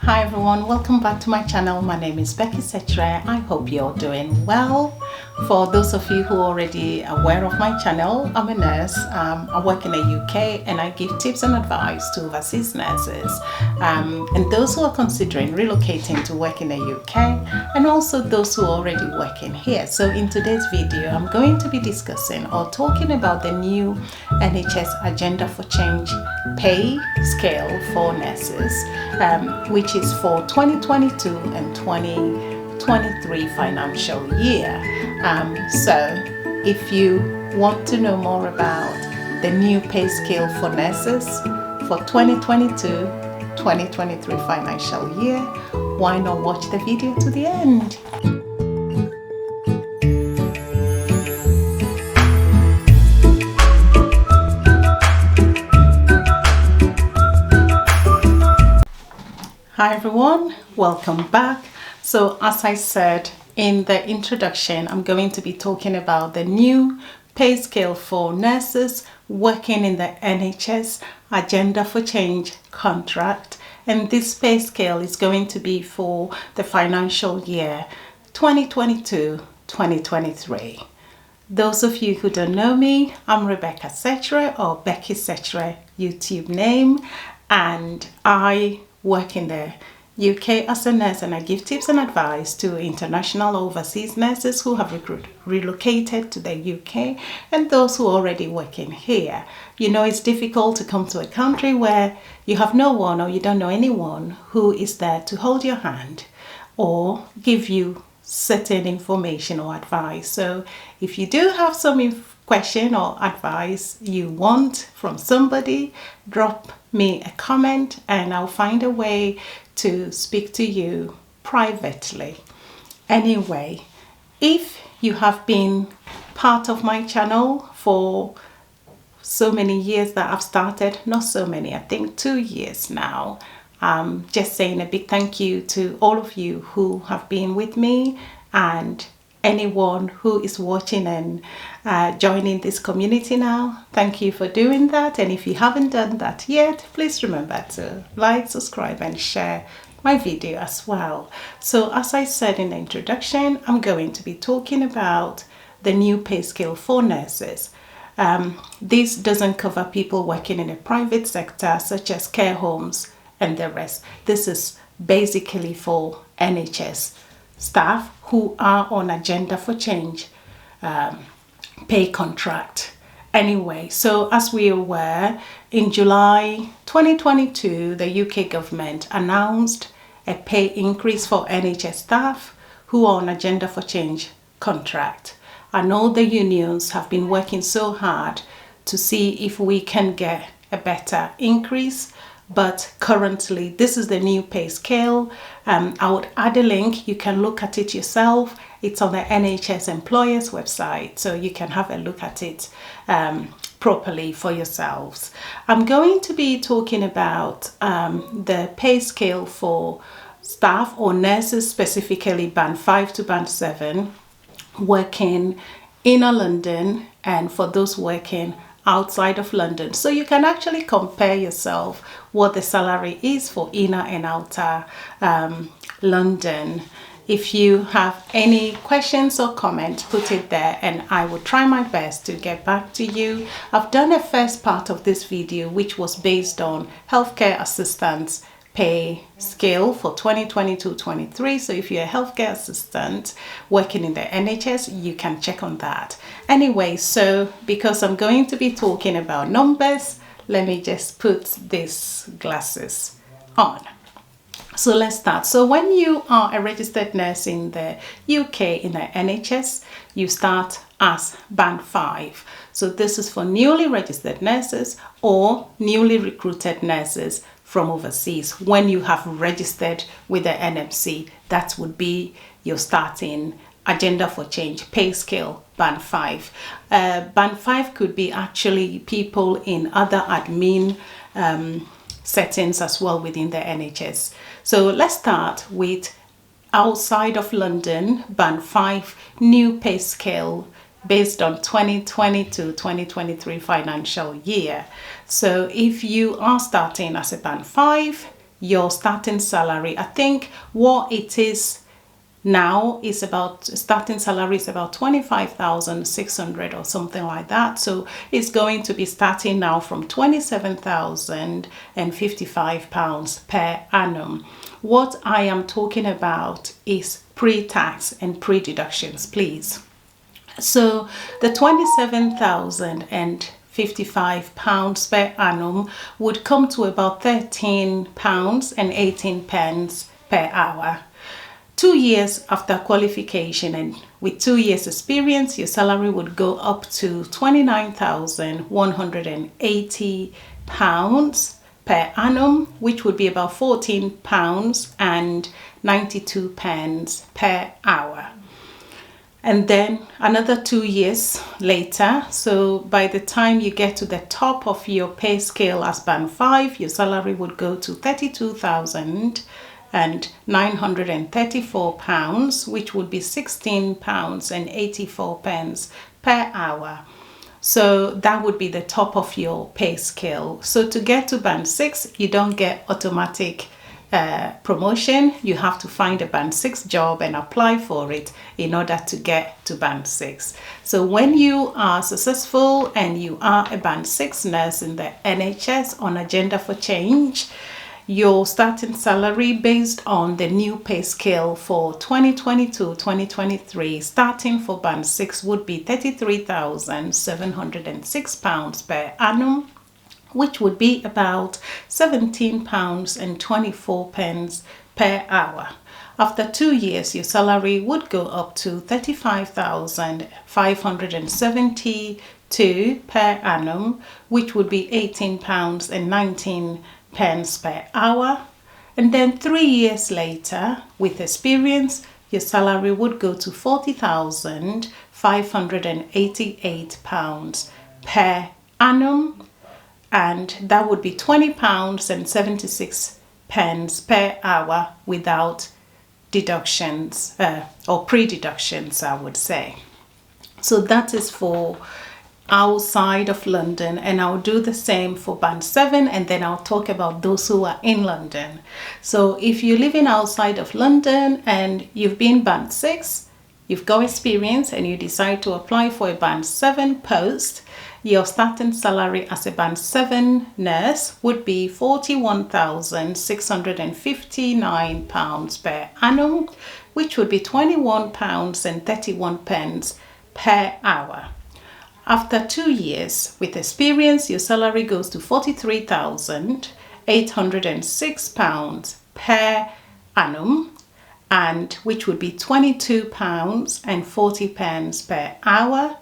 Hi everyone, welcome back to my channel. My name is Becky Setre. I hope you're doing well. For those of you who are already aware of my channel, I'm a nurse. I work in the UK and I give tips and advice to overseas nurses and those who are considering relocating to work in the UK, and also those who are already working here. So in today's video, I'm going to be discussing or talking about the new NHS Agenda for Change pay scale for nurses, which is for 2022 and 2023 financial year. So if you want to know more about the new pay scale for nurses for 2022-2023 financial year, why not watch the video to the end? Hi everyone, welcome back. So as I said in the introduction, I'm going to be talking about the new pay scale for nurses working in the NHS Agenda for Change contract, and this pay scale is going to be for the financial year 2022-2023. Those of you who don't know me, I'm Rebecca Setre, or Becky Setre YouTube name, and I work in the UK as a nurse, and I give tips and advice to international overseas nurses who have relocated to the UK and those who are already working here. You know, it's difficult to come to a country where you have no one or you don't know anyone who is there to hold your hand or give you certain information or advice. So if you do have some question or advice you want from somebody, drop me a comment and I'll find a way to speak to you privately. Anyway, if you have been part of my channel for so many years that I've started, not so many, I think 2 years now, just saying a big thank you to all of you who have been with me, and anyone who is watching and joining this community now. Thank you for doing that, and if you haven't done that yet, please remember to like, subscribe and share my video as well. So as I said in the introduction, I'm going to be talking about the new pay scale for nurses. This doesn't cover people working in a private sector such as care homes and the rest. This is basically for NHS staff who are on Agenda for Change pay contract. Anyway, so as we are aware, in July 2022, the UK government announced a pay increase for NHS staff who are on Agenda for Change contract. I know the unions have been working so hard to see if we can get a better increase, but currently this is the new pay scale. I would add a link, you can look at it yourself. It's on the NHS employers website, so you can have a look at it properly for yourselves. I'm going to be talking about the pay scale for staff or nurses, specifically band 5 to band 7, working in London, and for those working outside of London, so you can actually compare yourself what the salary is for inner and outer London. If you have any questions or comments, put it there and I will try my best to get back to you. I've done a first part of this video which was based on healthcare assistants pay scale for 2022-23. So if you're a healthcare assistant working in the NHS, you can check on that. Anyway, so because I'm going to be talking about numbers, let me just put these glasses on. So let's start. So when you are a registered nurse in the UK in the NHS, you start as band 5. So this is for newly registered nurses or newly recruited nurses from overseas. When you have registered with the NMC, that would be your starting Agenda for Change pay scale, band 5. Band 5 could be actually people in other admin settings as well within the NHS. So let's start with outside of London, band 5 new pay scale based on 2022-2023 financial year. So if you are starting as a band 5, your starting salary. I think what it is now is about, starting salary is about 25,600 or something like that. So it's going to be starting now from 27,055 pounds per annum. What I am talking about is pre-tax and pre-deductions, please. So the 27,055 pounds per annum would come to about 13 pounds and 18 pence per hour. 2 years after qualification and with 2 years experience, your salary would go up to 29,180 pounds per annum, which would be about 14 pounds and 92 pence per hour. And then another 2 years later, so by the time you get to the top of your pay scale as band 5, your salary would go to 32,934 pounds, which would be 16 pounds and 84 pence per hour. So that would be the top of your pay scale. So to get to band 6, you don't get automatic promotion. You have to find a band 6 job and apply for it in order to get to band 6. So when you are successful and you are a band 6 nurse in the NHS on Agenda for Change, your starting salary based on the new pay scale for 2022-2023 starting for band 6 would be 33,706 pounds per annum, which would be about 17 pounds and 24 pence per hour. After 2 years, your salary would go up to 35,572 per annum, which would be 18 pounds and 19 pence per hour. And then 3 years later, with experience, your salary would go to 40,588 pounds per annum, and that would be 20 pounds and 76 pence per hour without deductions or pre-deductions, I would say. So that is for outside of London, and I'll do the same for band 7, and then I'll talk about those who are in London. So if you're living outside of London and you've been band 6, you've got experience and you decide to apply for a band 7 post, your starting salary as a band 7 nurse would be 41,659 pounds per annum, which would be 21 pounds and 31 pence per hour. After 2 years with experience, your salary goes to 43,806 pounds per annum, and which would be 22 pounds and 40 pence per hour.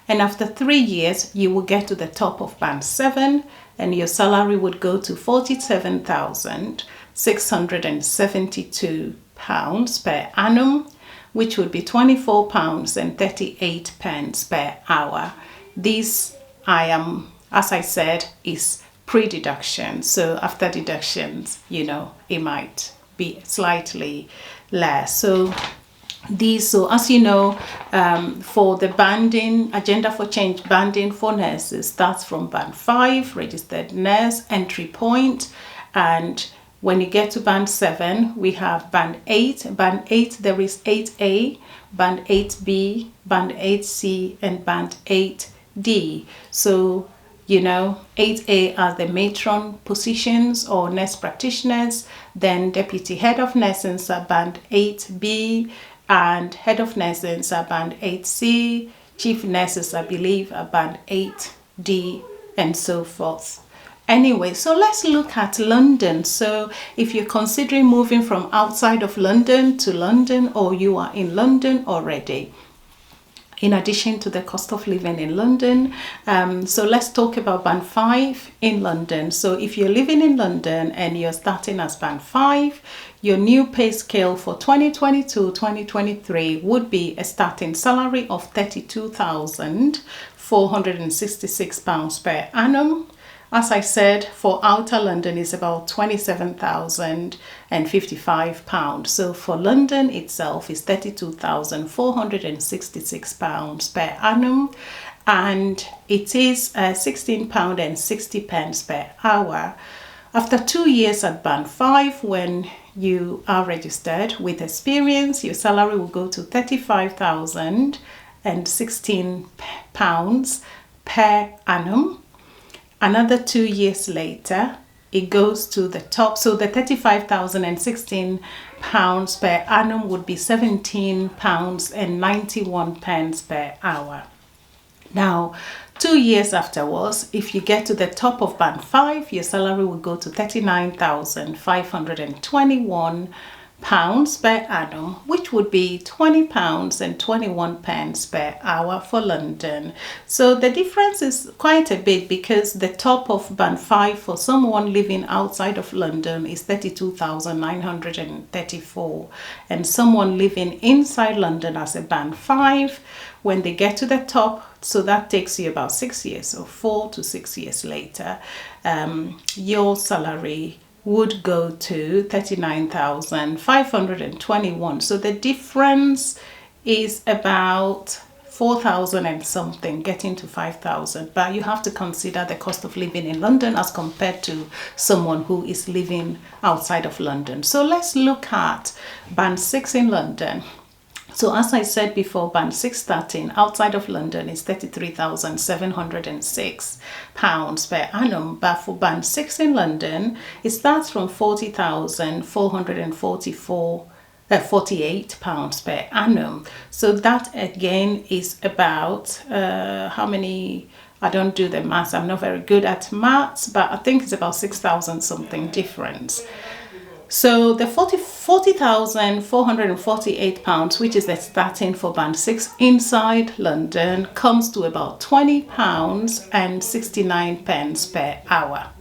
And after 3 years, you will get to the top of band 7 and your salary would go to 47,672 pounds per annum, which would be 24 pounds and 38 pence per hour. This, as I said, is pre-deduction. So after deductions, it might be slightly less. So as you know, for the banding, Agenda for Change banding for nurses starts from band 5, registered nurse, entry point, and when you get to band 7, we have band 8. Band 8, there is 8A, band 8B, band 8C, and band 8D. So, 8A are the matron positions or nurse practitioners. Then deputy head of nursing are band 8B, and head of nursing are band 8C. Chief nurses, I believe, are band 8D, and so forth. Anyway, so let's look at London. So if you're considering moving from outside of London to London, or you are in London already, in addition to the cost of living in London, so let's talk about band 5 in London. So if you're living in London and you're starting as band 5, your new pay scale for 2022-2023 would be a starting salary of 32,466 pounds per annum. As I said, for outer London is about 27,055 pounds. So for London itself is 32,466 pounds per annum, and it is £16 and 60 pence per hour. After 2 years at band 5, when you are registered with experience, your salary will go to £35,016 per annum. Another 2 years later, it goes to the top. So the £35,016 per annum would be £17.91 per hour. Now, 2 years afterwards, if you get to the top of band 5, your salary will go to £39,521 per annum, which would be £20.21 per hour for London. So the difference is quite a bit, because the top of band 5 for someone living outside of London is £32,934, and someone living inside London as a band 5, when they get to the top, so that takes you about 6 years, so 4 to 6 years later, your salary would go to £39,521. So the difference is about 4,000 and something, getting to 5,000. But you have to consider the cost of living in London as compared to someone who is living outside of London. So let's look at band 6 in London. So as I said before, band 6 starting outside of London is £33,706 per annum. But for band 6 in London, it starts from £40,448 per annum. So that again is about how many? I don't do the maths. I'm not very good at maths, but I think it's about 6,000 something difference. So the £40,448, which is the starting for band 6 inside London, comes to about £20.69 per hour.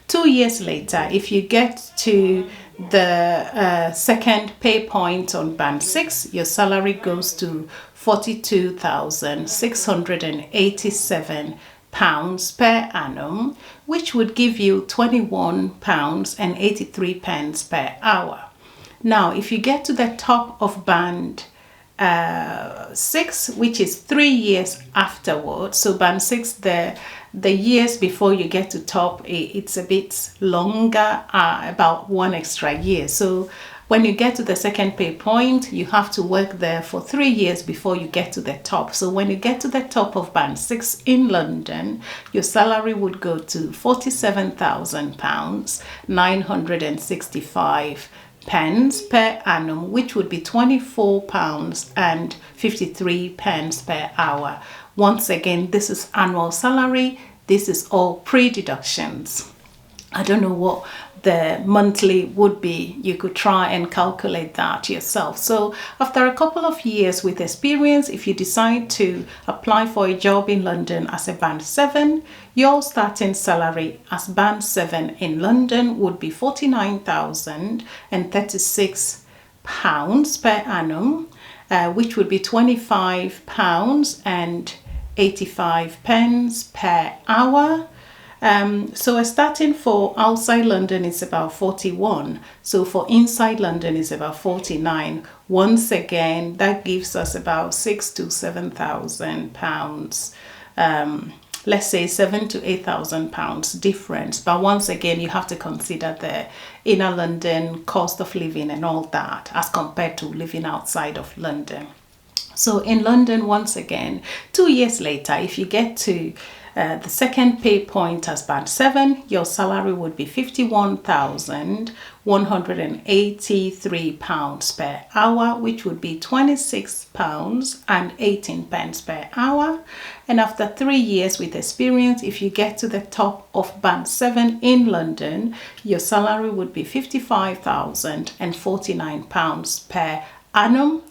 2 years later, if you get to the second pay point on band 6, your salary goes to £42,687 per annum, which would give you £21.83 per hour. Now, if you get to the top of band 6, which is 3 years afterwards, so band 6, the years before you get to top, it's a bit longer, about 1 extra year. So when you get to the second pay point, you have to work there for 3 years before you get to the top. So when you get to the top of band 6 in London, your salary would go to £47,965 per annum, which would be £24.53 per hour. Once again, this is annual salary. This is all pre-deductions. I don't know what the monthly would be. You could try and calculate that yourself. So after a couple of years with experience, if you decide to apply for a job in London as a band 7, your starting salary as band 7 in London would be £49,036 per annum, which would be £25.85 per hour. So starting for outside London is about 41. So for inside London is about 49. Once again, that gives us about £6,000 to £7,000. Let's say £7,000 to £8,000 difference. But once again, you have to consider the inner London cost of living and all that as compared to living outside of London. So in London, once again, 2 years later, if you get to the second pay point as band 7, your salary would be £51,183 per hour, which would be £26.18 per hour. And after 3 years with experience, if you get to the top of band 7 in London, your salary would be £55,049 per annum,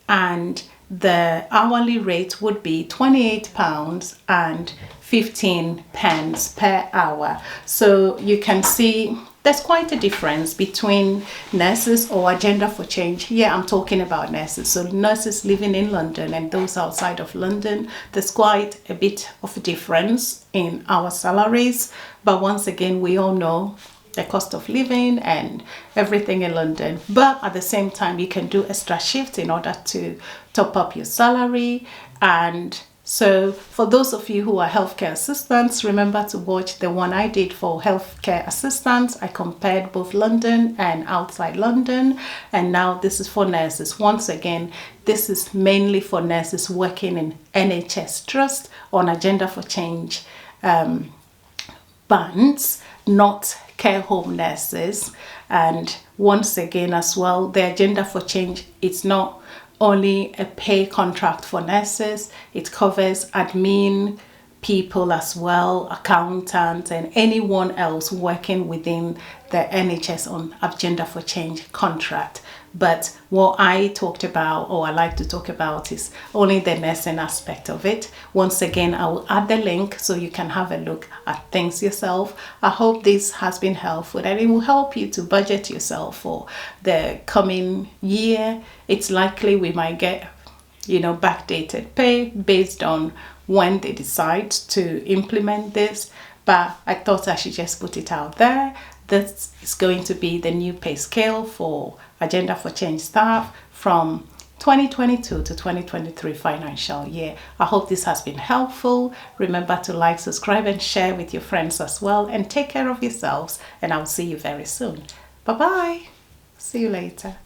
and the hourly rate would be £28.15 per hour. So you can see there's quite a difference between nurses or Agenda for Change. Here I'm talking about nurses. So nurses living in London and those outside of London, there's quite a bit of a difference in our salaries. But once again, we all know the cost of living and everything in London. But at the same time, you can do extra shifts in order to top up your salary and So for those of you who are healthcare assistants, remember to watch the one I did for healthcare assistants. I compared both London and outside London. And now this is for nurses. Once again, this is mainly for nurses working in NHS Trust on Agenda for Change bands, not care home nurses. And once again as well, the Agenda for Change, it's not only a pay contract for nurses, it covers admin people as well, accountants, and anyone else working within the NHS on Agenda for Change contract. But what I talked about, or I like to talk about, is only the nursing aspect of it. Once again, I will add the link so you can have a look at things yourself. I hope this has been helpful and it will help you to budget yourself for the coming year. It's likely we might get, backdated pay based on when they decide to implement this. But I thought I should just put it out there. This is going to be the new pay scale for Agenda for Change staff from 2022 to 2023 financial year. I hope this has been helpful. Remember to like, subscribe, and share with your friends as well. And take care of yourselves. And I'll see you very soon. Bye-bye. See you later.